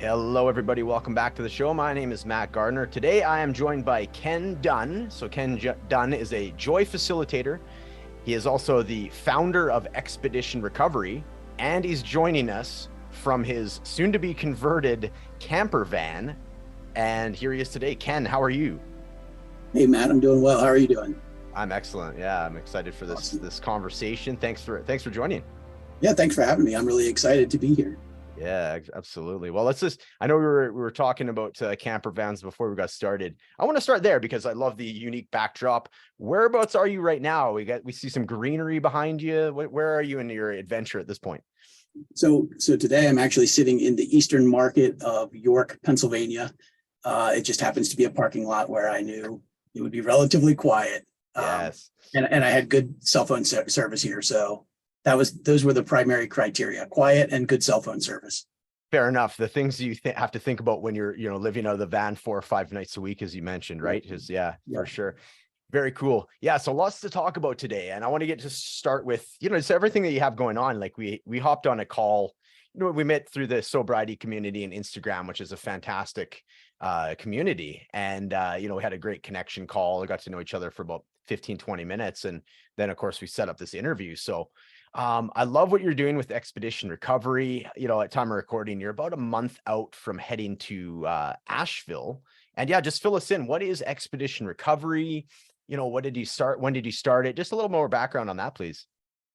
Hello, everybody. Welcome back to the show. My name is Matt Gardner. Today, I am joined by Ken Dunn. So Dunn is a joy facilitator. He is also the founder of Expedition Recovery, and he's joining us from his soon-to-be converted camper van. And here he is today. Ken, how are you? Hey, Matt, I'm doing well. How are you doing? I'm excellent. Yeah, I'm excited for this conversation. Thanks for joining. Yeah, thanks for having me. I'm really excited to be here. Yeah, absolutely. Well, I know we were talking about camper vans before we got started. I want to start there because I love the unique backdrop. Whereabouts are you right now? We see some greenery behind you. Where are you in your adventure at this point? So today I'm actually sitting in the eastern market of York, Pennsylvania. It just happens to be a parking lot where I knew it would be relatively quiet. Yes. And I had good cell phone service here. So those were the primary criteria: quiet and good cell phone service. Fair enough. The things you have to think about when you're, living out of the van 4 or 5 nights a week, as you mentioned, right? Yeah, for sure. Very cool. Yeah. So lots to talk about today. And I want to get to start with, just everything that you have going on. Like we hopped on a call, we met through the sobriety community and Instagram, which is a fantastic community. And, we had a great connection call. We got to know each other for about 15, 20 minutes. And then of course we set up this interview. So I love what you're doing with Expedition Recovery. At time of recording, you're about a month out from heading to Asheville. And yeah, just fill us in. What is Expedition Recovery? What did you start? When did you start it? Just a little more background on that, please.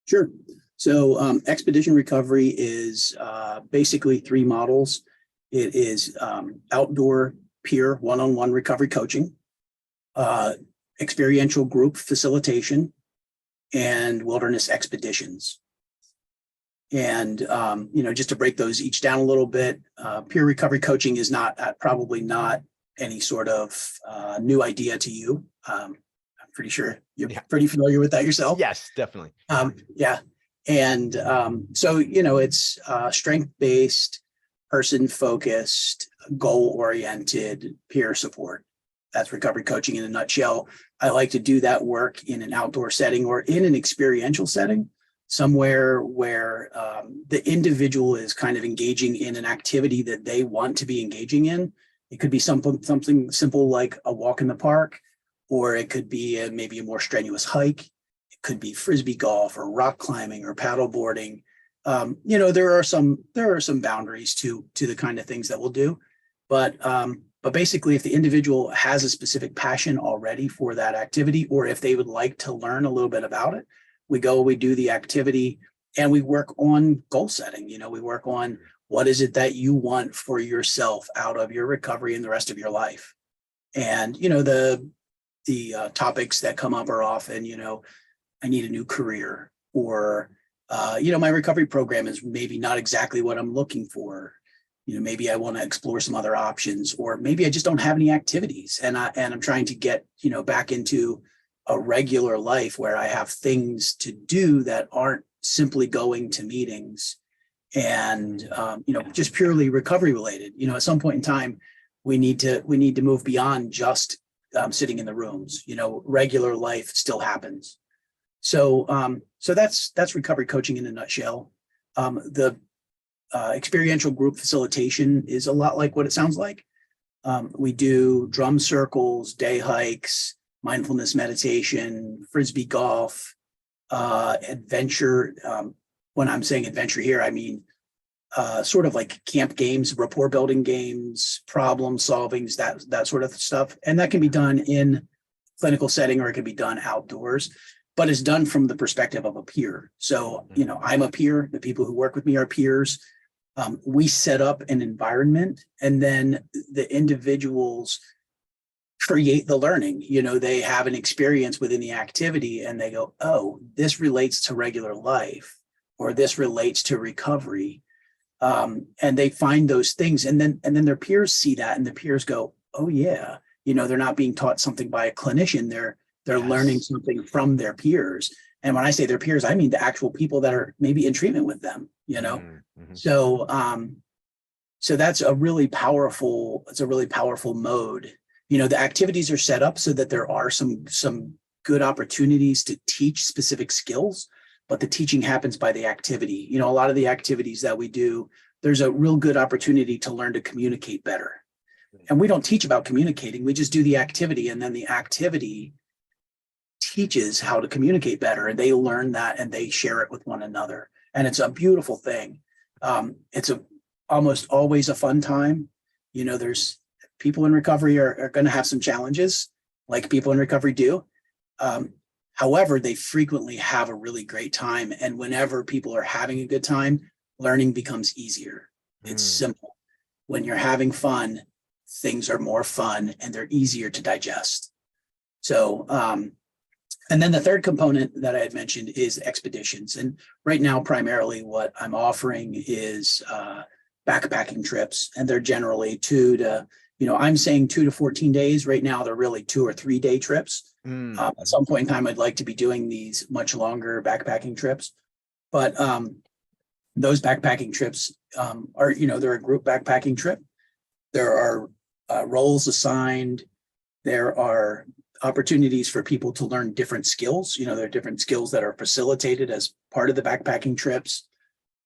Sure. So Expedition Recovery is basically 3 models. It is outdoor peer one-on-one recovery coaching, experiential group facilitation, and wilderness expeditions. And, just to break those each down a little bit, peer recovery coaching is probably not any sort of new idea to you. I'm pretty sure you're pretty familiar with that yourself. Yes, definitely. Yeah. And so, it's strength-based, person-focused, goal-oriented peer support. That's recovery coaching in a nutshell. I like to do that work in an outdoor setting or in an experiential setting, somewhere where the individual is kind of engaging in an activity that they want to be engaging in. It could be something simple like a walk in the park, or it could be maybe a more strenuous hike. It could be frisbee golf or rock climbing or paddle boarding. There are some boundaries to the kind of things that we'll do, but basically, if the individual has a specific passion already for that activity, or if they would like to learn a little bit about it, we do the activity, and we work on goal setting. We work on what is it that you want for yourself out of your recovery and the rest of your life. And, the topics that come up are often, I need a new career, or, my recovery program is maybe not exactly what I'm looking for. Maybe I want to explore some other options, or maybe I just don't have any activities, and I'm trying to get, back into a regular life where I have things to do that aren't simply going to meetings and, just purely recovery related. At some point in time, we need to move beyond just sitting in the rooms. Regular life still happens. So that's recovery coaching in a nutshell. The experiential group facilitation is a lot like what it sounds like. We do drum circles, day hikes, mindfulness meditation, frisbee golf, adventure. When I'm saying adventure here, I mean sort of like camp games, rapport building games, problem solvings, that sort of stuff. And that can be done in clinical setting, or it can be done outdoors, but it's done from the perspective of a peer. So, I'm a peer. The people who work with me are peers. We set up an environment, and then the individuals create the learning. They have an experience within the activity, and they go, oh, this relates to regular life, or this relates to recovery. And they find those things, and then their peers see that, and the peers go, oh yeah, they're not being taught something by a clinician. They're learning something from their peers. And when I say their peers, I mean the actual people that are maybe in treatment with them, Mm-hmm. So that's a really powerful mode. The activities are set up so that there are some good opportunities to teach specific skills, but the teaching happens by the activity. A lot of the activities that we do, there's a real good opportunity to learn to communicate better. And we don't teach about communicating. We just do the activity, and then the activity teaches how to communicate better, and they learn that and they share it with one another. And it's a beautiful thing. It's almost always a fun time. There's people in recovery are going to have some challenges, like people in recovery do. However, they frequently have a really great time. And whenever people are having a good time, learning becomes easier. It's simple. When you're having fun, things are more fun and they're easier to digest. So, and then the third component that I had mentioned is expeditions. And right now, primarily what I'm offering is backpacking trips. And they're generally I'm saying 2 to 14 days. Right now, they're really 2 or 3 day trips. At some point in time, I'd like to be doing these much longer backpacking trips. But those backpacking trips are, they're a group backpacking trip. There are roles assigned. There are opportunities for people to learn different skills. There are different skills that are facilitated as part of the backpacking trips.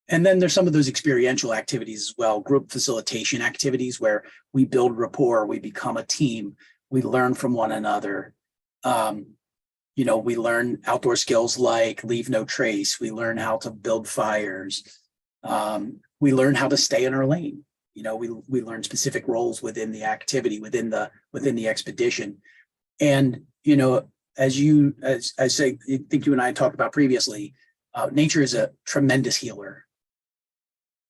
And then there's some of those experiential activities as well, group facilitation activities where we build rapport, we become a team, we learn from one another. We learn outdoor skills like leave no trace. We learn how to build fires. We learn how to stay in our lane. We learn specific roles within the activity, within the expedition. And, as I think you and I talked about previously, nature is a tremendous healer.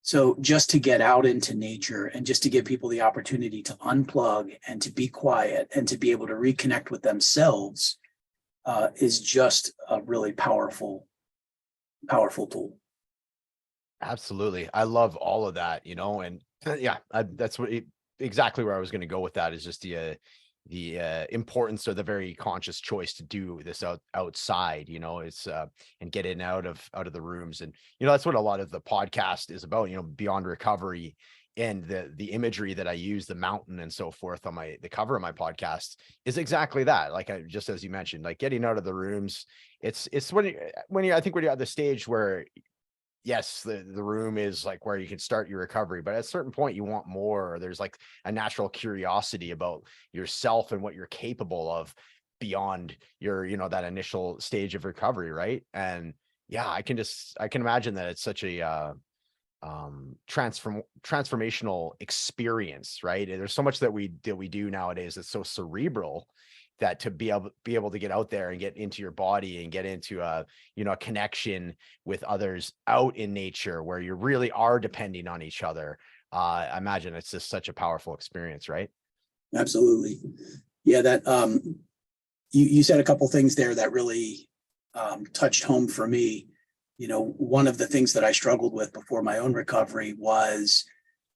So just to get out into nature and just to give people the opportunity to unplug and to be quiet and to be able to reconnect with themselves is just a really powerful tool. Absolutely. I love all of that, and that's exactly where I was going to go with that, is just the importance of the very conscious choice to do this outside, it's and get in out of the rooms. And that's what a lot of the podcast is about, beyond recovery, and the imagery that I use, the mountain and so forth on the cover of my podcast, is exactly that. Like just as you mentioned, like getting out of the rooms. It's when you I think when you're at the stage where, yes, the room is like where you can start your recovery, but at a certain point you want more, or there's like a natural curiosity about yourself and what you're capable of beyond your, that initial stage of recovery. Right. And yeah, I can imagine that it's such a transformational experience, right? There's so much that we do nowadays that's so cerebral, that to be able to get out there and get into your body and get into a connection with others out in nature where you really are depending on each other. I imagine it's just such a powerful experience, right? Absolutely. Yeah, that you said a couple things there that really touched home for me. One of the things that I struggled with before my own recovery was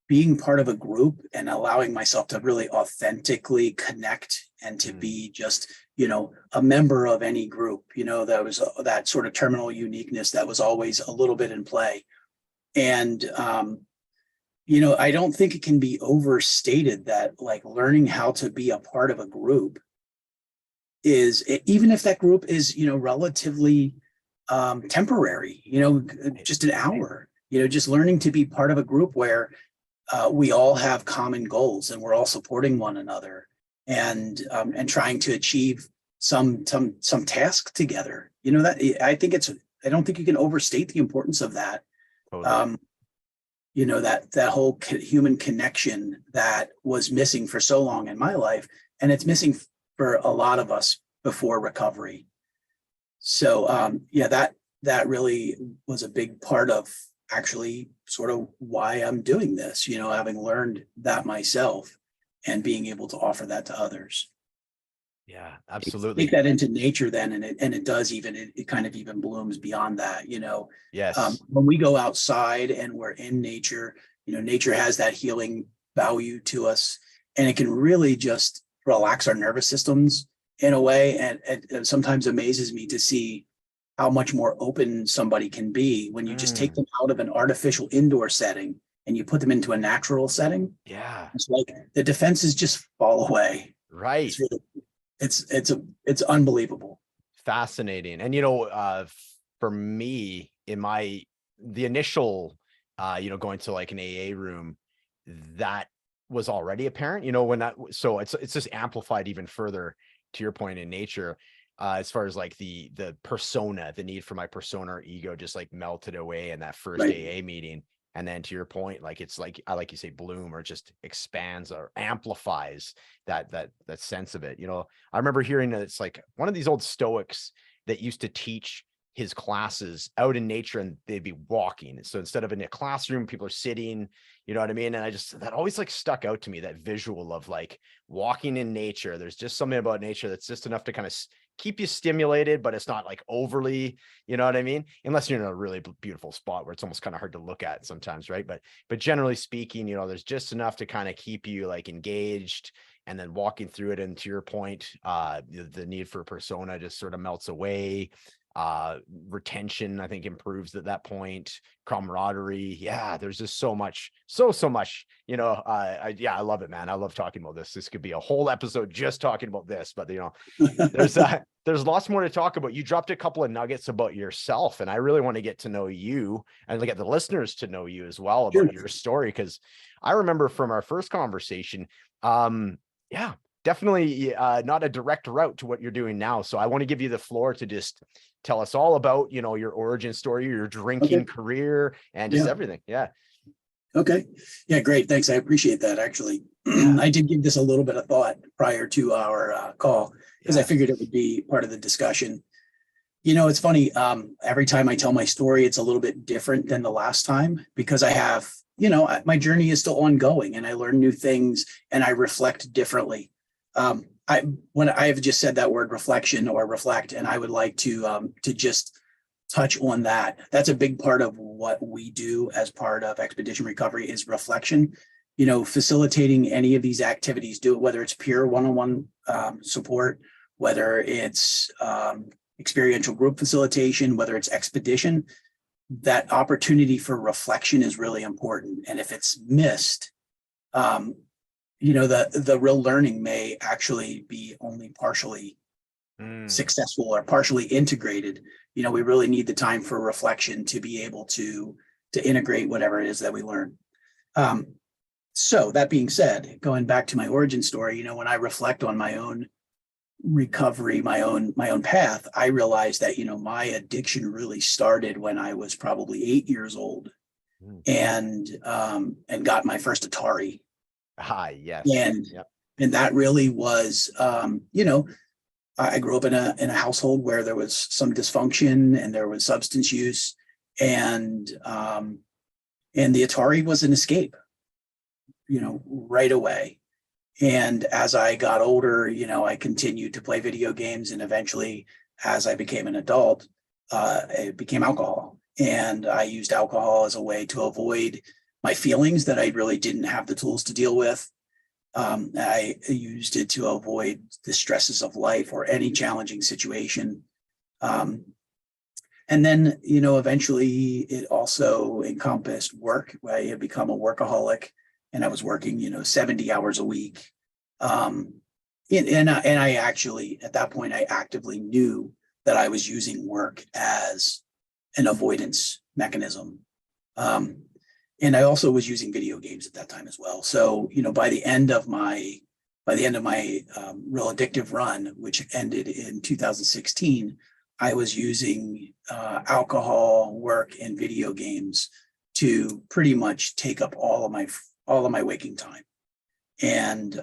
being part of a group and allowing myself to really authentically connect and to be just, a member of any group. That was that sort of terminal uniqueness that was always a little bit in play. And, I don't think it can be overstated that like learning how to be a part of a group is, even if that group is, relatively temporary, just an hour, just learning to be part of a group where we all have common goals and we're all supporting one another and trying to achieve some task together. That I don't think you can overstate the importance of that. Totally. That whole human connection that was missing for so long in my life, and it's missing for a lot of us before recovery. So that really was a big part of actually sort of why I'm doing this, having learned that myself and being able to offer that to others. Yeah, absolutely. Take that into nature then, and it does it kind of even blooms beyond that, Yes. When we go outside and we're in nature, nature has that healing value to us, and it can really just relax our nervous systems in a way. And it sometimes amazes me to see how much more open somebody can be when you just take them out of an artificial indoor setting and you put them into a natural setting. Yeah. It's like the defenses just fall away. Right. It's unbelievable. Fascinating. And, for me in the initial, going to like an AA room, that was already apparent, so it's just amplified even further to your point in nature, as far as like the persona, the need for my persona or ego just like melted away in that first AA meeting. And then to your point, like, it's like, I like you say, bloom, or just expands or amplifies that sense of it. I remember hearing that it's like one of these old Stoics that used to teach his classes out in nature, and they'd be walking. So instead of in a classroom, people are sitting, you know what I mean? And that always like stuck out to me, that visual of like walking in nature. There's just something about nature that's just enough to kind of keep you stimulated, but it's not like overly, you know what I mean? Unless you're in a really beautiful spot where it's almost kind of hard to look at sometimes, right? But generally speaking, there's just enough to kind of keep you like engaged, and then walking through it. And to your point, the need for persona just sort of melts away. Retention, I think, improves at that point. Camaraderie. Yeah, there's just so much, so much, I love it, man. I love talking about this. This could be a whole episode just talking about this, but there's lots more to talk about. You dropped a couple of nuggets about yourself, and I really want to get to know you and get the listeners to know you as well about your story. Cause I remember from our first conversation, definitely not a direct route to what you're doing now. So I want to give you the floor to just tell us all about, your origin story, your drinking career, and just everything. Yeah. Okay. Yeah, great. Thanks. I appreciate that. Actually, I did give this a little bit of thought prior to our call, because I figured it would be part of the discussion. It's funny. Every time I tell my story, it's a little bit different than the last time, because I have, my journey is still ongoing, and I learn new things and I reflect differently. When I have just said that word reflection or reflect, and I would like to just touch on that. That's a big part of what we do as part of Expedition Recovery is reflection. Facilitating any of these activities, whether it's peer one-on-one support, whether it's experiential group facilitation, whether it's expedition, that opportunity for reflection is really important. And if it's missed, the real learning may actually be only partially successful or partially integrated. We really need the time for reflection to be able to integrate whatever it is that we learn. So that being said, going back to my origin story, when I reflect on my own recovery, my own path, I realized that, my addiction really started when I was probably 8 years old, and got my first Atari. Yes. And that really was, I grew up in a household where there was some dysfunction and there was substance use, and the Atari was an escape, right away. And as I got older, I continued to play video games, and eventually, as I became an adult, it became alcohol. And I used alcohol as a way to avoid my feelings that I really didn't have the tools to deal with. I used it to avoid the stresses of life or any challenging situation. And then, eventually it also encompassed work. I had become a workaholic, and I was working, 70 hours a week. And I actually, at that point, I actively knew that I was using work as an avoidance mechanism. And I also was using video games at that time as well. So, by the end of my real addictive run, which ended in 2016, I was using alcohol, work, and video games to pretty much take up all of my waking time. And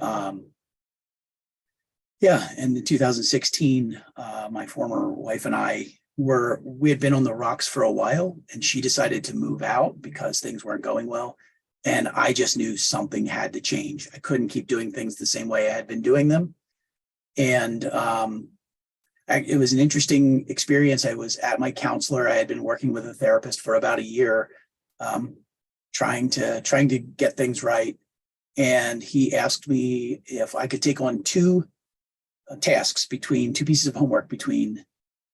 and in 2016, my former wife and I we had been on the rocks for a while, and she decided to move out because things weren't going well. And I just knew something had to change. I couldn't keep doing things the same way I had been doing them. And it was an interesting experience. I was at my counselor. I had been working with a therapist for about a year, trying to get things right. And he asked me if I could take on two tasks, between two pieces of homework between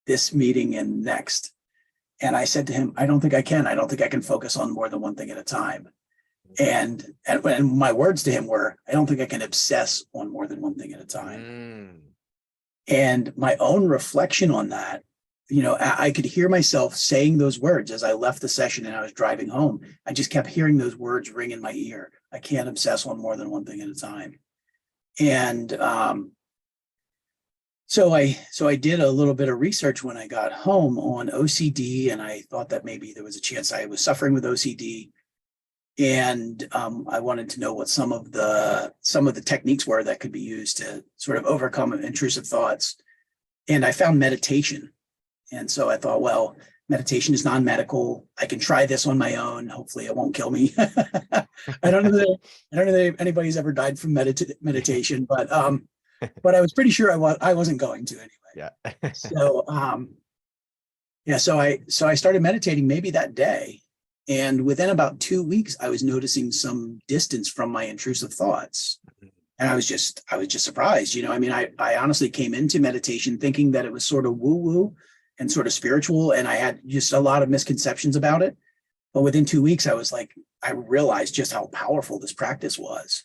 this meeting and next. And I said to him, I don't think I can. I don't think I can focus on more than one thing at a time. And my words to him were, I don't think I can obsess on more than one thing at a time. And my own reflection on that I could hear myself saying those words as I left the session and I was driving home. I just kept hearing those words ring in my ear. I can't obsess on more than one thing at a time. And so I did a little bit of research when I got home on OCD, and I thought that maybe there was a chance I was suffering with OCD. And I wanted to know what some of the techniques were that could be used to sort of overcome intrusive thoughts. And I found meditation. And so I thought, well, meditation is non-medical. I can try this on my own. Hopefully it won't kill me. I don't know that anybody's ever died from meditation, but I was pretty sure I wasn't going to anyway. Yeah. So I started meditating maybe that day. And within about 2 weeks, I was noticing some distance from my intrusive thoughts. And I was just surprised. I honestly came into meditation thinking that it was sort of woo-woo and sort of spiritual. And I had just a lot of misconceptions about it. But within 2 weeks, I realized just how powerful this practice was.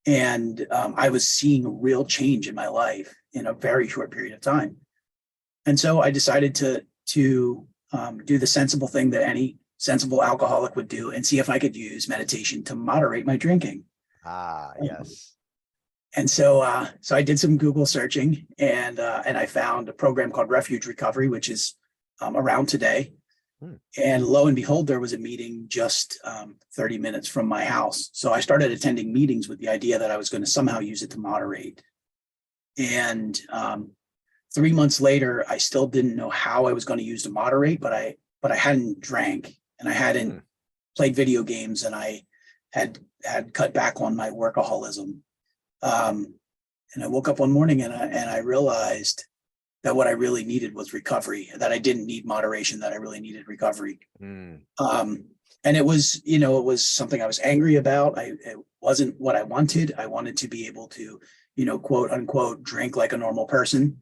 And I was seeing a real change in my life in a very short period of time. And so I decided to do the sensible thing that any sensible alcoholic would do and see if I could use meditation to moderate my drinking. Yes. And so I did some Google searching, and I found a program called Refuge Recovery, which is around today. And lo and behold, there was a meeting just 30 minutes from my house. So I started attending meetings with the idea that I was going to somehow use it to moderate. And 3 months later, I still didn't know how I was going to use to moderate, but I hadn't drank, and I hadn't played video games, and I had cut back on my workaholism. And I woke up one morning and I realized that what I really needed was recovery, that I didn't need moderation, that I really needed recovery. And it was something I was angry about. It wasn't what I wanted. I wanted to be able to, quote unquote, drink like a normal person.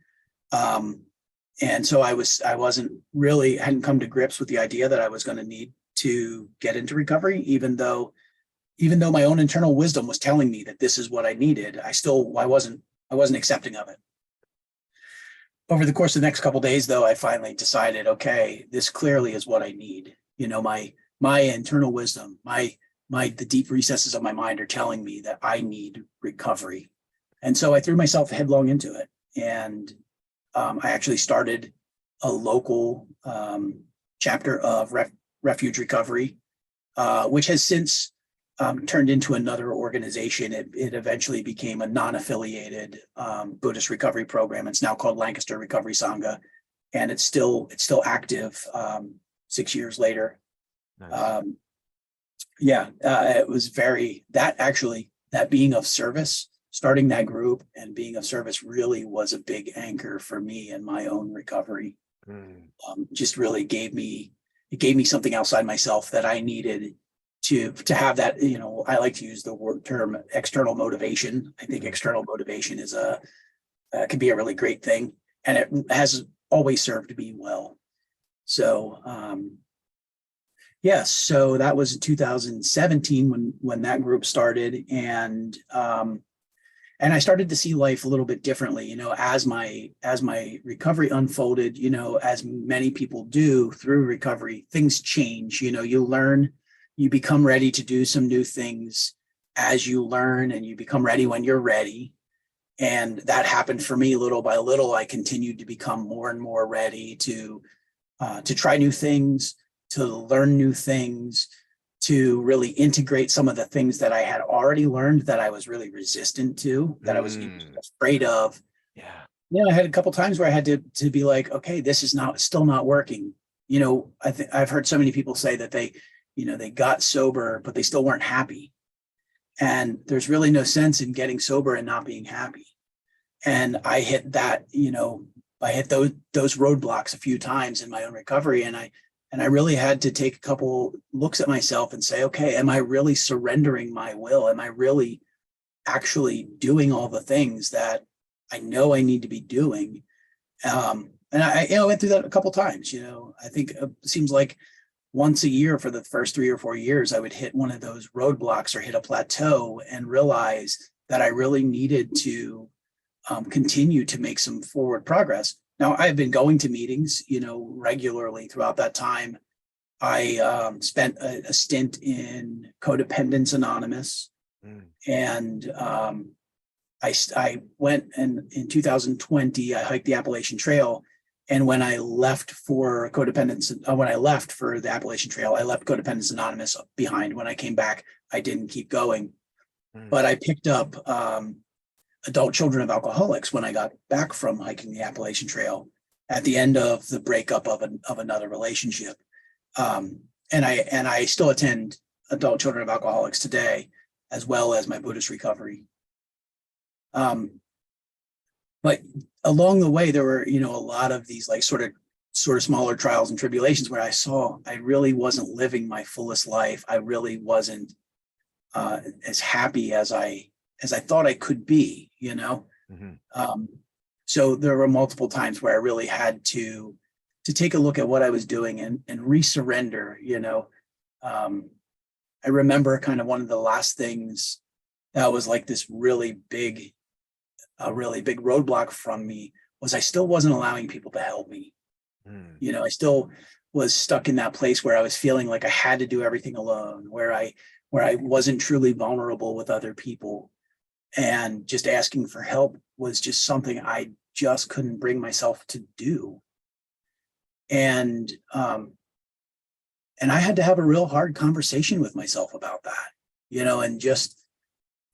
And so I hadn't come to grips with the idea that I was going to need to get into recovery, even though my own internal wisdom was telling me that this is what I needed. I wasn't accepting of it. Over the course of the next couple of days, though, I finally decided, okay, this clearly is what I need. My internal wisdom, the deep recesses of my mind are telling me that I need recovery. And so I threw myself headlong into it. And I actually started a local chapter of Refuge Recovery, which has since turned into another organization. It eventually became a non-affiliated Buddhist recovery program. It's now called Lancaster Recovery Sangha, and it's still active 6 years later. Nice. It was that being of service, starting that group and being of service really was a big anchor for me in my own recovery. Just really gave me something outside myself that I needed to have that, I like to use the term external motivation. I think external motivation can be a really great thing, and it has always served me well. So, so that was in 2017 when that group started, and I started to see life a little bit differently, as my recovery unfolded, as many people do through recovery, things change, you learn. You become ready to do some new things as you learn, and you become ready when you're ready. And that happened for me little by little. I continued to become more and more ready to try new things, to learn new things, to really integrate some of the things that I had already learned that I was really resistant to, that I was afraid of. Yeah. I had a couple times where I had to be like, okay, this is still not working. I've heard so many people say that they got sober, but they still weren't happy. And there's really no sense in getting sober and not being happy. And I hit that, I hit those roadblocks a few times in my own recovery. And I really had to take a couple looks at myself and say, okay, am I really surrendering my will? Am I really actually doing all the things that I know I need to be doing? And I went through that a couple times. I think it seems like once a year for the first 3 or 4 years, I would hit one of those roadblocks or hit a plateau and realize that I really needed to continue to make some forward progress. Now, I've been going to meetings, regularly throughout that time. I spent a stint in Codependence Anonymous, and I went, and in 2020, I hiked the Appalachian Trail. And when I left for the Appalachian Trail, I left Codependence Anonymous behind. When I came back, I didn't keep going, but I picked up adult children of alcoholics when I got back from hiking the Appalachian Trail at the end of the breakup of another relationship. And I still attend adult children of alcoholics today, as well as my Buddhist recovery. But along the way, there were, a lot of these like sort of smaller trials and tribulations where I saw I really wasn't living my fullest life. I really wasn't as happy as I thought I could be, So there were multiple times where I really had to take a look at what I was doing and resurrender, I remember kind of one of the last things that was like this really big roadblock from me was I still wasn't allowing people to help me. I still was stuck in that place where I was feeling like I had to do everything alone, where I wasn't truly vulnerable with other people. And just asking for help was just something I just couldn't bring myself to do. And I had to have a real hard conversation with myself about that, and just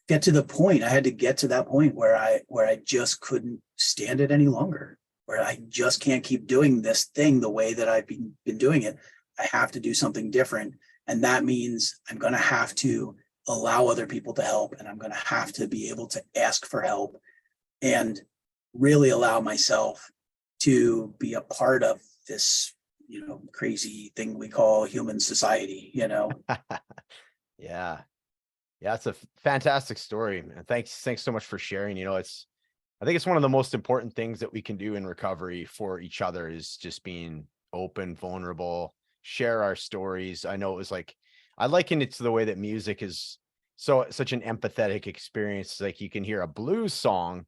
get to the point. I had to get to that point where I just couldn't stand it any longer, where I just can't keep doing this thing the way that I've been doing it. I have to do something different. And that means I'm going to have to allow other people to help, and I'm going to have to be able to ask for help and really allow myself to be a part of this, crazy thing we call human society, Yeah. Yeah, it's a fantastic story, man. Thanks so much for sharing. I think it's one of the most important things that we can do in recovery for each other is just being open, vulnerable, share our stories. I know it was like, I liken it to the way that music is such an empathetic experience. Like you can hear a blues song,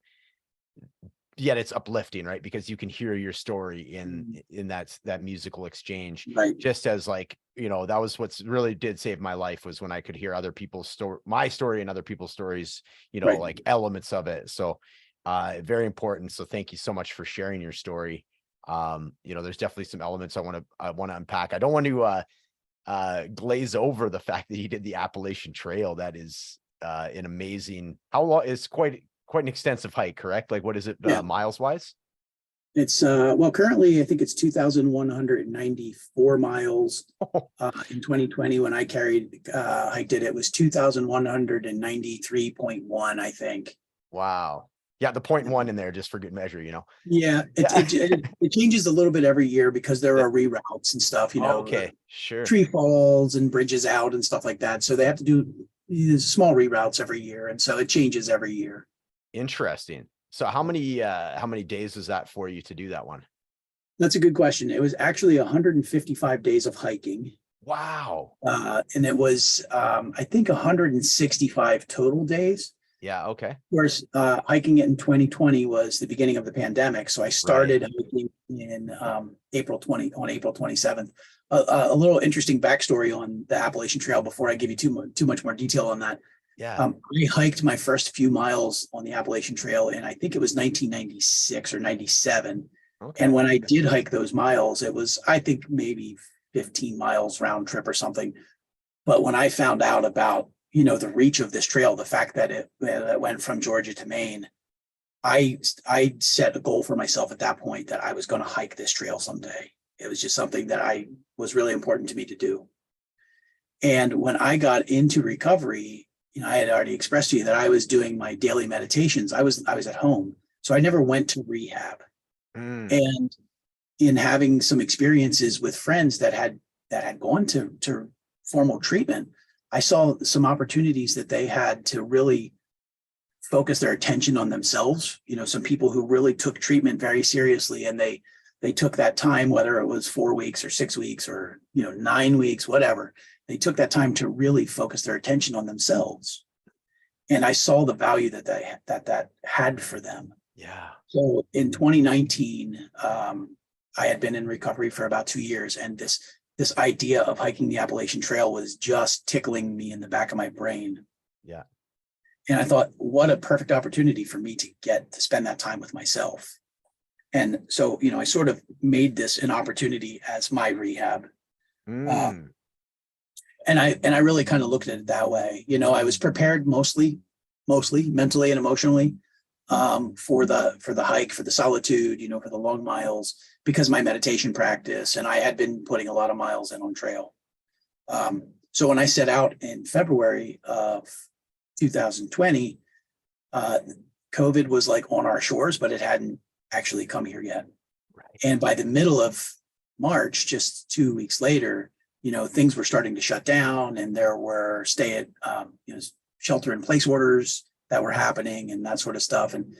yet it's uplifting, right? Because you can hear your story in that musical exchange. Right. Just as like, that was what's really did save my life, was when I could hear other people's my story and other people's stories, Right. like elements of it. So very important. So thank you so much for sharing your story. There's definitely some elements I want to unpack. I don't want to glaze over the fact that you did the Appalachian Trail. That is an amazing, how long is quite an extensive hike, correct? Like what is it, miles wise? It's currently I think it's 2,194 miles. In 2020 when I hiked it, it was 2,193.1, I think. Wow. Yeah, the 0.1 in there just for good measure, Yeah, it changes a little bit every year because there are reroutes and stuff, Okay, sure. Tree falls and bridges out and stuff like that. So they have to do these small reroutes every year, and so it changes every year. Interesting. So how many days was that for you to do that one? That's a good question. It was actually 155 days of hiking. Wow. And it was, I think 165 total days. Yeah. Okay. Of course, hiking it in 2020 was the beginning of the pandemic. So I started hiking in April 27th. A little interesting backstory on the Appalachian Trail before I give you too much more detail on that. Yeah. I hiked my first few miles on the Appalachian Trail in, I think it was 1996 or 97. Okay. And when I did hike those miles, it was, I think, maybe 15 miles round trip or something. But when I found out about, the reach of this trail, the fact that it went from Georgia to Maine, I set a goal for myself at that point that I was going to hike this trail someday. It was just something that was really important to me to do. And when I got into recovery, I had already expressed to you that I was doing my daily meditations. I was at home, so I never went to rehab. And in having some experiences with friends that had gone to formal treatment, I saw some opportunities that they had to really focus their attention on themselves. Some people who really took treatment very seriously, and they took that time, whether it was 4 weeks or 6 weeks or 9 weeks, whatever. They took that time to really focus their attention on themselves. And I saw the value that had for them. Yeah. So in 2019, I had been in recovery for about 2 years, and this idea of hiking the Appalachian Trail was just tickling me in the back of my brain. Yeah. And I thought, what a perfect opportunity for me to get to spend that time with myself. And so, I sort of made this an opportunity as my rehab. Uh, Mm. and I really kind of looked at it that way. I was prepared mostly mentally and emotionally, for the hike, for the solitude, for the long miles, because my meditation practice, and I had been putting a lot of miles in on trail. So when I set out in February of 2020, COVID was like on our shores, but it hadn't actually come here yet. Right. And by the middle of March, just 2 weeks later, things were starting to shut down, and there were shelter in place orders that were happening and that sort of stuff. And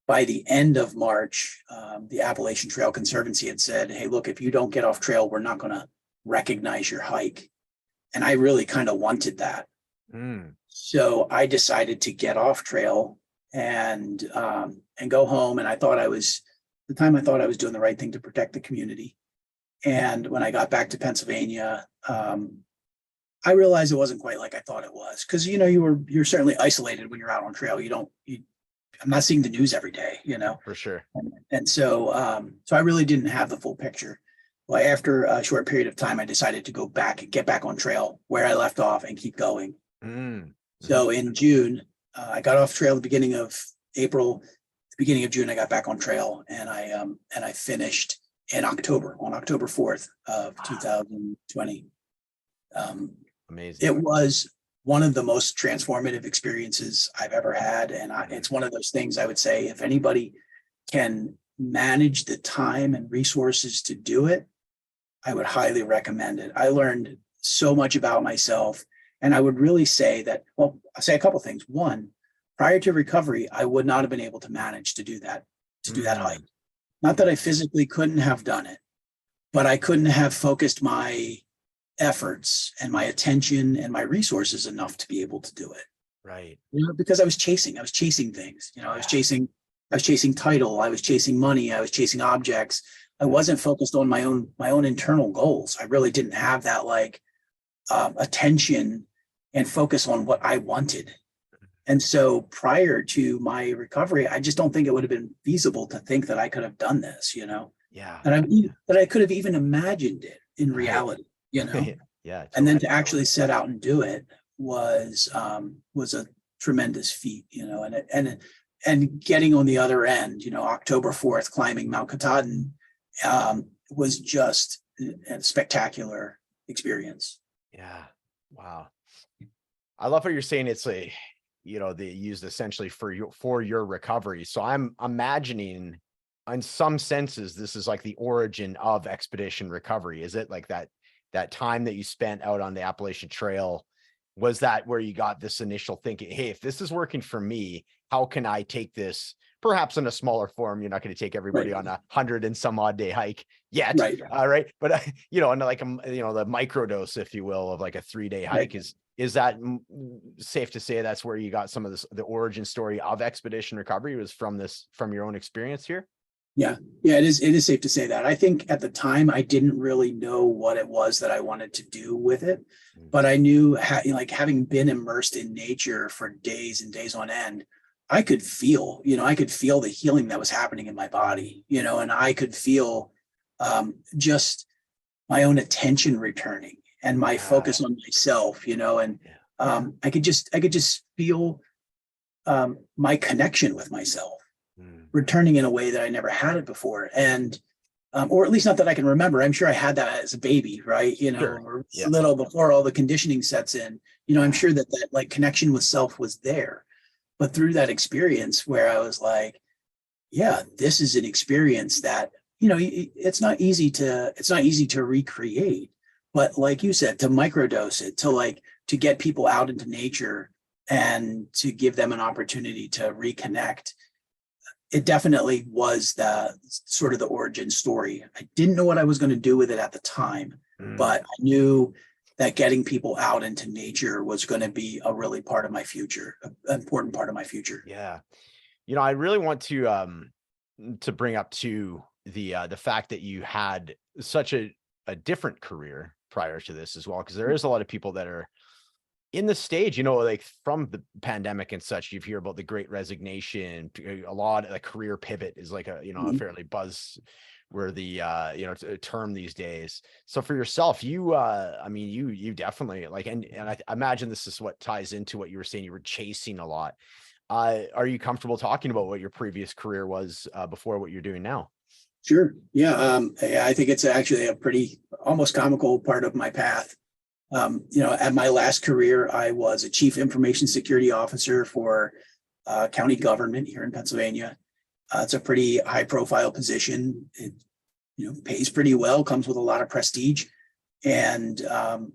by the end of March, the Appalachian Trail Conservancy had said, hey, look, if you don't get off trail, we're not going to recognize your hike. And I really kind of wanted that. Mm. So I decided to get off trail and go home. And I thought I was doing the right thing to protect the community. And when I got back to Pennsylvania, I realized it wasn't quite like I thought it was, because you're certainly isolated when you're out on trail. I'm not seeing the news every day, For sure. and so I really didn't have the full picture. Well, after a short period of time, I decided to get back on trail where I left off and keep going. Mm. So in June, I got off trail at the beginning of April. The beginning of June, I got back on trail, and I finished in October, on October 4th of 2020. Amazing. It was one of the most transformative experiences I've ever had. And it's one of those things I would say, if anybody can manage the time and resources to do it, I would highly recommend it. I learned so much about myself. And I would really say that, well, I'll say a couple of things. One, prior to recovery, I would not have been able to manage to do that hike. Not that I physically couldn't have done it, but I couldn't have focused my efforts and my attention and my resources enough to be able to do it. Right. Because I was chasing things. I was chasing title, I was chasing money, I was chasing objects. I wasn't focused on my own internal goals. I really didn't have that attention and focus on what I wanted. And so prior to my recovery, I just don't think it would have been feasible to think that I could have done this, Yeah. that I could have even imagined it in reality. Yeah. Totally. And then to actually set out and do it was a tremendous feat, and getting on the other end, October 4th, climbing Mount Katahdin, was just a spectacular experience. Yeah. Wow. I love what you're saying. It's they used essentially for your recovery. So I'm imagining, in some senses, this is like the origin of expedition recovery. Is it like that time that you spent out on the Appalachian Trail? Was that where you got this initial thinking, hey, if this is working for me, how can I take this perhaps in a smaller form? You're not going to take everybody on 100 and some odd day hike yet. Right. Right. But, on like, the microdose, if you will, of like a 3-day hike, is that safe to say that's where you got some of the origin story of expedition recovery was from your own experience here? Yeah, it is safe to say that. I think at the time I didn't really know what it was that I wanted to do with it, but I knew having been immersed in nature for days and days on end, I could feel the healing that was happening in my body, and I could feel just my own attention returning and my focus on myself, and I could just feel my connection with myself returning in a way that I never had it before. And, or at least not that I can remember. I'm sure I had that as a baby, right? Or a little before all the conditioning sets in, I'm sure that connection with self was there. But through that experience where I was like, yeah, this is an experience that, it's not easy to recreate, but like you said, to microdose it, to get people out into nature and to give them an opportunity to reconnect. It definitely was the sort of the origin story. I didn't know what I was going to do with it at the time, but I knew that getting people out into nature was going to be a really part of my future, an important part of my future. Yeah. I really want to bring up to the fact that you had such a different career prior to this as well, because there is a lot of people that are in the stage, like from the pandemic and such. You hear about the great resignation. A lot of the career pivot is like a Mhm. fairly buzz where the term these days. So for yourself, you you definitely like, and I imagine this is what ties into what you were saying. You were chasing a lot. Are you comfortable talking about what your previous career was before what you're doing now? Sure. Yeah. I think it's actually a pretty almost comical part of my path. At my last career, I was a chief information security officer for county government here in Pennsylvania. It's a pretty high profile position. It, pays pretty well, comes with a lot of prestige, and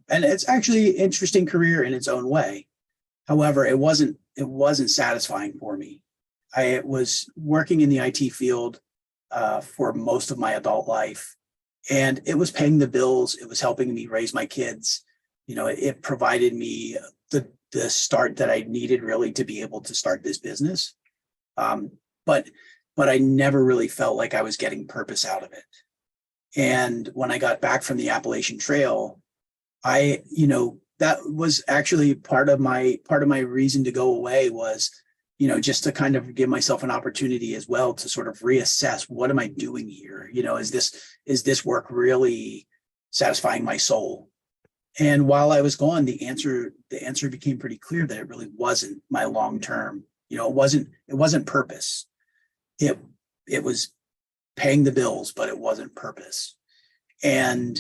it's actually an interesting career in its own way. However, it wasn't satisfying for me. I was working in the IT field for most of my adult life, and it was paying the bills. It was helping me raise my kids. It provided me the start that I needed really to be able to start this business. But I never really felt like I was getting purpose out of it. And when I got back from the Appalachian Trail, that was actually part of my reason to go away was, just to kind of give myself an opportunity as well to sort of reassess, what am I doing here? Is this work really satisfying my soul? And while I was gone, the answer became pretty clear that it really wasn't my long term. It wasn't purpose. It was paying the bills, but it wasn't purpose. And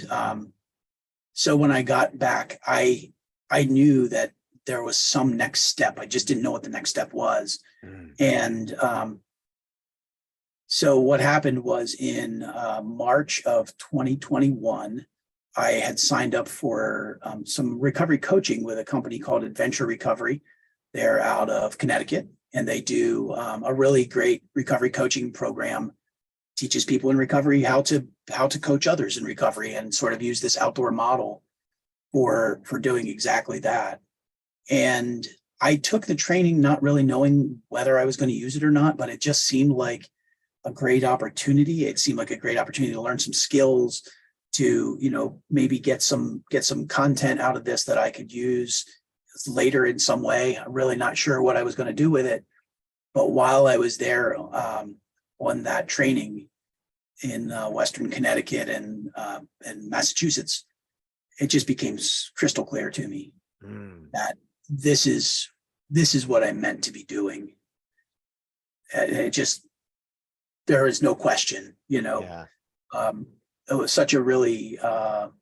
so when I got back, I knew that there was some next step. I just didn't know what the next step was. And so what happened was in March of 2021, I had signed up for some recovery coaching with a company called Adventure Recovery. They're out of Connecticut, and they do a really great recovery coaching program. Teaches people in recovery how to coach others in recovery, and sort of use this outdoor model for doing exactly that. And I took the training not really knowing whether I was going to use it or not, but it just seemed like a great opportunity. It seemed like a great opportunity to learn some skills, to maybe get some content out of this that I could use later in some way. I'm really not sure what I was going to do with it, but while I was there on that training in Western Connecticut and Massachusetts, it just became crystal clear to me that this is what I meant to be doing. There is no question. Yeah. It was such a really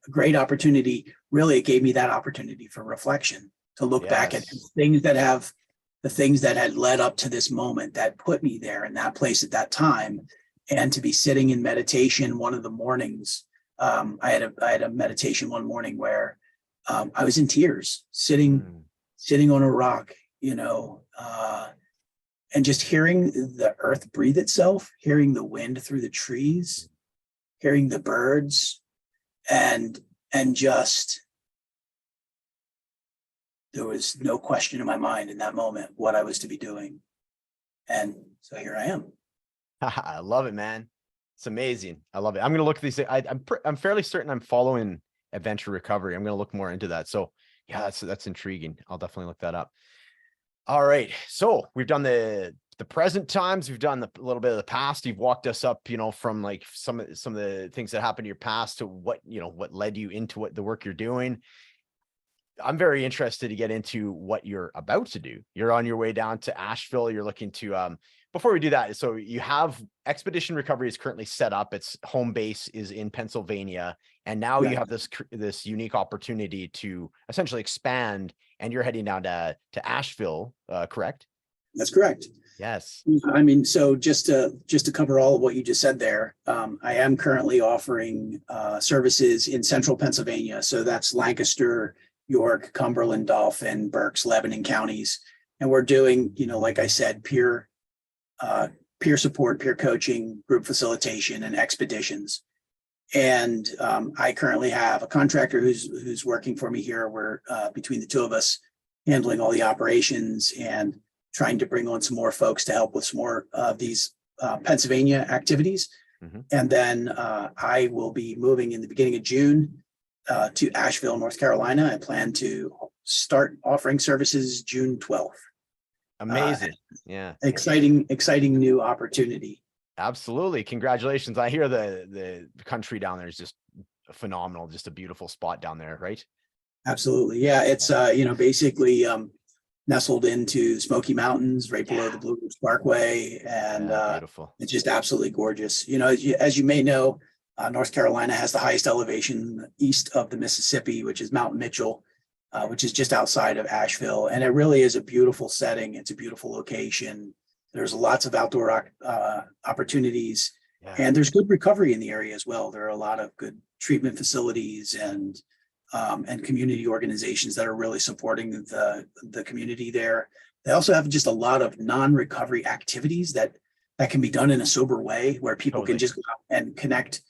great opportunity. Really, it gave me that opportunity for reflection, to look back at the things that had led up to this moment that put me there in that place at that time, and to be sitting in meditation one of the mornings. I had a meditation one morning where I was in tears, sitting on a rock, and just hearing the earth breathe itself, hearing the wind through the trees, hearing the birds, and just, there was no question in my mind in that moment what I was to be doing. And so here I am. I love it, man. It's amazing. I love it. I'm going to look at these. I'm fairly certain I'm following Adventure Recovery. I'm going to look more into that. So yeah, that's intriguing. I'll definitely look that up. All right. So we've done the present times. We've done a little bit of the past. You've walked us up, from like some of the things that happened in your past to what led you into the work you're doing. I'm very interested to get into what you're about to do. You're on your way down to Asheville. You're looking to, before we do that, so you have Expedition Recovery is currently set up. Its home base is in Pennsylvania. And now you have this unique opportunity to essentially expand, and you're heading down to Asheville, correct? That's correct. Yes. I mean, so just to cover all of what you just said there, I am currently offering services in central Pennsylvania. So that's Lancaster, York, Cumberland, Dauphin, Berks, Lebanon counties. And we're doing, like I said, peer support, peer coaching, group facilitation, and expeditions. And I currently have a contractor who's working for me here. We're between the two of us handling all the operations, and trying to bring on some more folks to help with some more of these Pennsylvania activities. And then I will be moving in the beginning of June to Asheville, North Carolina. I plan to start offering services June 12th. Amazing. Yeah. Exciting new opportunity. Absolutely. Congratulations. I hear the country down there is just phenomenal. Just a beautiful spot down there, right? Absolutely. Yeah. It's, basically nestled into Smoky Mountains right below the Blue Ridge Parkway. And beautiful. It's just absolutely gorgeous. You know, as you may know, North Carolina has the highest elevation east of the Mississippi, which is Mount Mitchell, which is just outside of Asheville. And it really is a beautiful setting. It's a beautiful location. There's lots of outdoor opportunities, and there's good recovery in the area as well. There are a lot of good treatment facilities and community organizations that are really supporting the community there. They also have just a lot of non-recovery activities that can be done in a sober way, where people can just go out and connect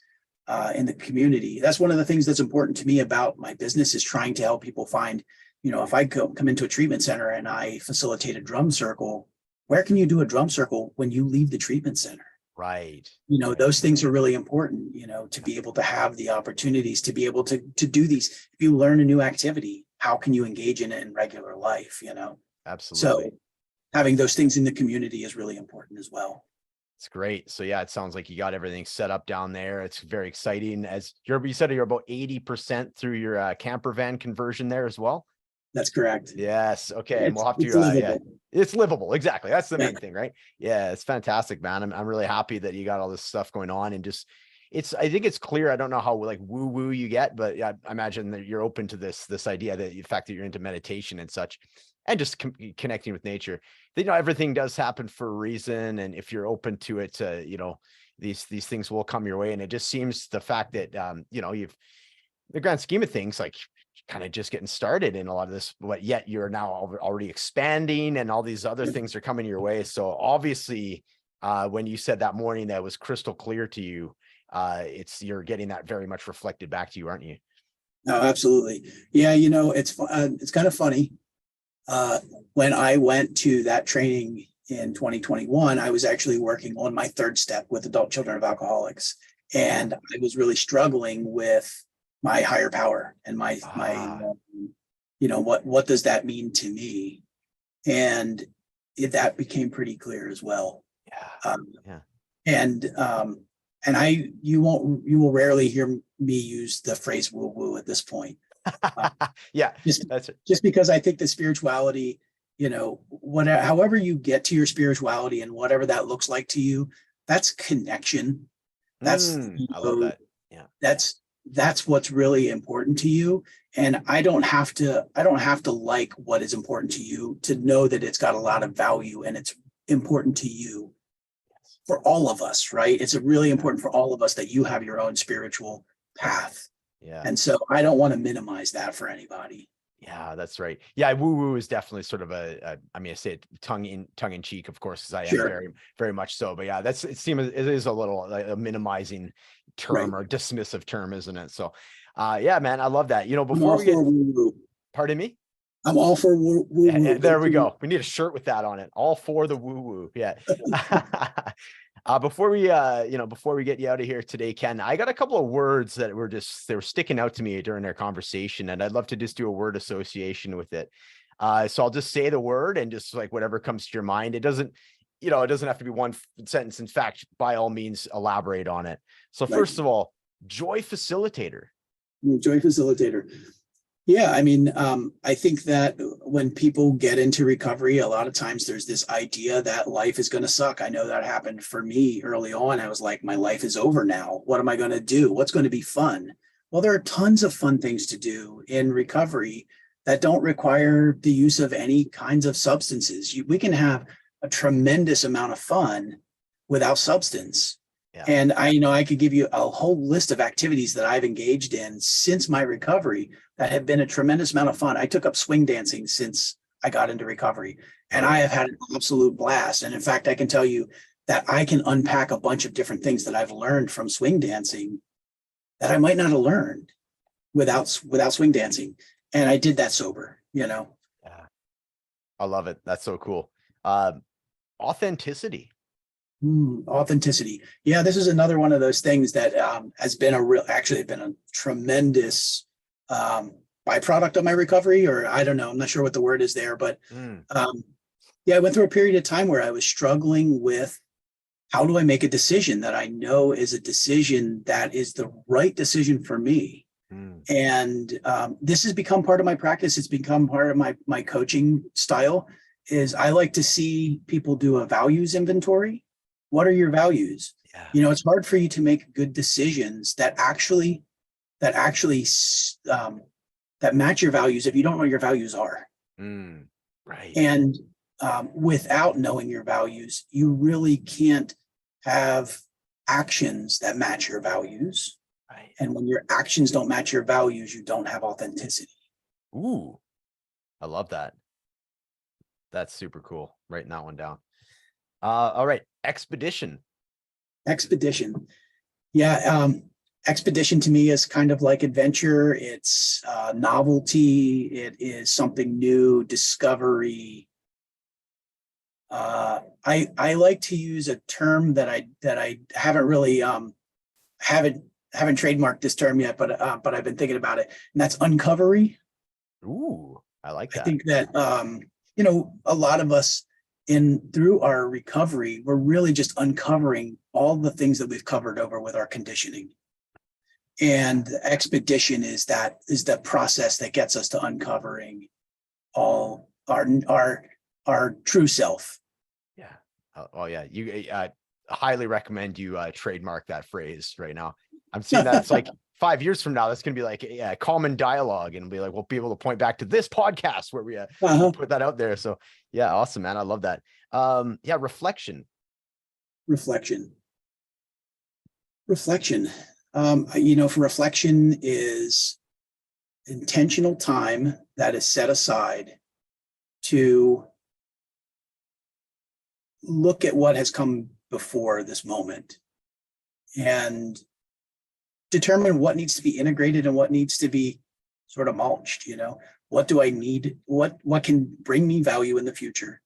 in the community. That's one of the things that's important to me about my business, is trying to help people find, you know, if I come into a treatment center and I facilitate a drum circle, where can you do a drum circle when you leave the treatment center? Right. You know, those things are really important, you know, to be able to have the opportunities to be able to do these. If you learn a new activity, how can you engage in it in regular life, you know? Absolutely. So having those things in the community is really important as well. It's great. So yeah, it sounds like you got everything set up down there. It's very exciting. As you said, you're about 80% through your camper van conversion there as well. That's correct. Yes. Okay. And we'll have to, it's livable. Exactly. That's the main thing, right? Yeah. It's fantastic, man. I'm really happy that you got all this stuff going on, and just, I think it's clear. I don't know how like woo woo you get, but yeah, I imagine that you're open to this idea, that the fact that you're into meditation and such, and just connecting with nature. You know, everything does happen for a reason. And if you're open to it, you know, these things will come your way. And it just seems the fact that, you know, the grand scheme of things, like, kind of just getting started in a lot of this, but yet you're now already expanding, and all these other things are coming your way. So obviously, when you said that morning that was crystal clear to you, you're getting that very much reflected back to you, aren't you? No, absolutely. Yeah. You know, it's kind of funny. When I went to that training in 2021, I was actually working on my third step with adult children of alcoholics. And I was really struggling with my higher power and my you know, what does that mean to me? And that became pretty clear as well. And you will rarely hear me use the phrase woo woo at this point. Just because I think the spirituality, you know, however you get to your spirituality and whatever that looks like to you, that's connection. That's I love that. Yeah. That's what's really important to you. And I don't have to like what is important to you to know that it's got a lot of value and it's important to you. For all of us, right? It's really important for all of us that you have your own spiritual path. Yeah. And so I don't want to minimize that for anybody. Yeah, that's right. Yeah, woo woo is definitely sort of I mean, I say it tongue in cheek, of course, because I am very, very much so. But yeah, it is a little like a minimizing term or dismissive term, isn't it? So, yeah, man, I love that. You know, before we get, pardon me. I'm all for woo woo. Yeah, there we go. We need a shirt with that on it. All for the woo woo. Yeah. Before we get you out of here today, Ken, I got a couple of words that they were sticking out to me during our conversation, and I'd love to just do a word association with it. So I'll just say the word, and just like whatever comes to your mind. It doesn't have to be one sentence. In fact, by all means, elaborate on it. So first of all, joy facilitator. Joy facilitator. Yeah, I mean, I think that when people get into recovery, a lot of times there's this idea that life is going to suck. I know that happened for me early on. I was like, my life is over now. What am I going to do? What's going to be fun? Well, there are tons of fun things to do in recovery that don't require the use of any kinds of substances. We can have a tremendous amount of fun without substance. Yeah. And I could give you a whole list of activities that I've engaged in since my recovery that have been a tremendous amount of fun. I took up swing dancing since I got into recovery, and I have had an absolute blast. And in fact, I can tell you that I can unpack a bunch of different things that I've learned from swing dancing that I might not have learned without swing dancing. And I did that sober, you know. Yeah. I love it. That's so cool. Authenticity. Authenticity. Yeah, this is another one of those things that has been actually been a tremendous byproduct of my recovery, or I don't know, I'm not sure what the word is there, but yeah, I went through a period of time where I was struggling with how do I make a decision that I know is a decision that is the right decision for me. And this has become part of my practice. It's become part of my coaching style. Is I like to see people do a values inventory. What are your values? Yeah. You know, it's hard for you to make good decisions that actually that match your values if you don't know what your values are. Right. And without knowing your values, you really can't have actions that match your values. Right. And when your actions don't match your values, you don't have authenticity. Ooh, I love that. That's super cool. Writing that one down. All right. Expedition. Yeah. Expedition to me is kind of like adventure. It's novelty. It is something new, discovery. I like to use a term that I haven't really haven't trademarked this term yet, but I've been thinking about it, and that's uncovery. Ooh, I like that. I think that you know, a lot of us through our recovery, we're really just uncovering all the things that we've covered over with our conditioning. And the expedition is the process that gets us to uncovering all our true self. Yeah. Oh yeah. You highly recommend you trademark that phrase right now. I'm seeing that it's like 5 years from now, that's going to be like a common dialogue, and be like, we'll be able to point back to this podcast where we put that out there. So yeah, awesome, man. I love that. Yeah. Reflection. You know, for reflection is intentional time that is set aside to look at what has come before this moment and determine what needs to be integrated and what needs to be sort of mulched. You know, what do I need? What can bring me value in the future?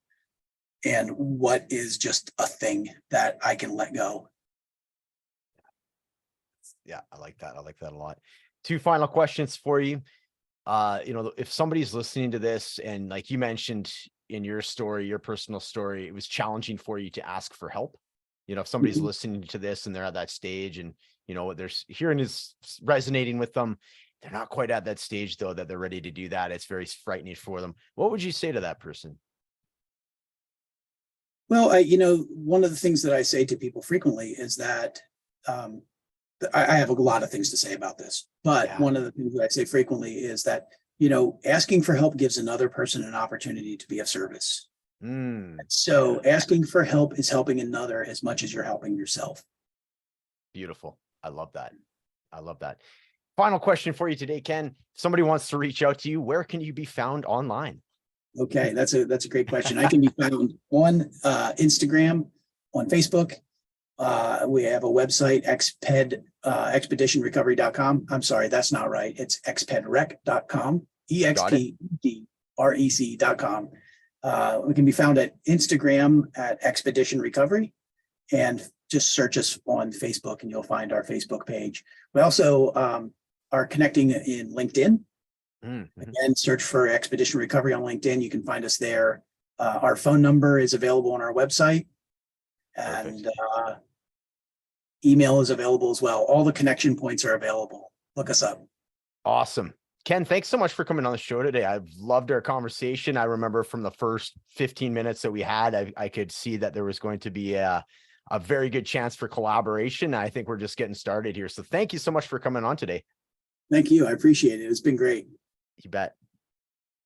And what is just a thing that I can let go? Yeah, I like that. I like that a lot. 2 final questions for you. You know, if somebody's listening to this, and like you mentioned in your story, your personal story, it was challenging for you to ask for help. You know, if somebody's listening to this and they're at that stage, and you know what they're hearing is resonating with them, they're not quite at that stage though that they're ready to do that. It's very frightening for them. What would you say to that person? Well, you know, one of the things that I say to people frequently is that I have a lot of things to say about this, but one of the things that I say frequently is that, you know, asking for help gives another person an opportunity to be of service. So asking for help is helping another as much as you're helping yourself. Beautiful. I love that. I love that. Final question for you today, Ken. If somebody wants to reach out to you, where can you be found online? Okay, that's a great question. I can be found on Instagram, on Facebook. We have a website, expeditionrecovery.com. I'm sorry, that's not right. It's expedrec.com, expedrec.com. We can be found at Instagram at Expedition Recovery, and just search us on Facebook and you'll find our Facebook page. We also are connecting in LinkedIn. Again, search for Expedition Recovery on LinkedIn. You can find us there. Our phone number is available on our website, and email is available as well. All the connection points are available. Look us up. Awesome. Ken, thanks so much for coming on the show today. I've loved our conversation. I remember from the first 15 minutes that we had, I could see that there was going to be a very good chance for collaboration. I think we're just getting started here. So thank you so much for coming on today. Thank you. I appreciate it. It's been great. You bet.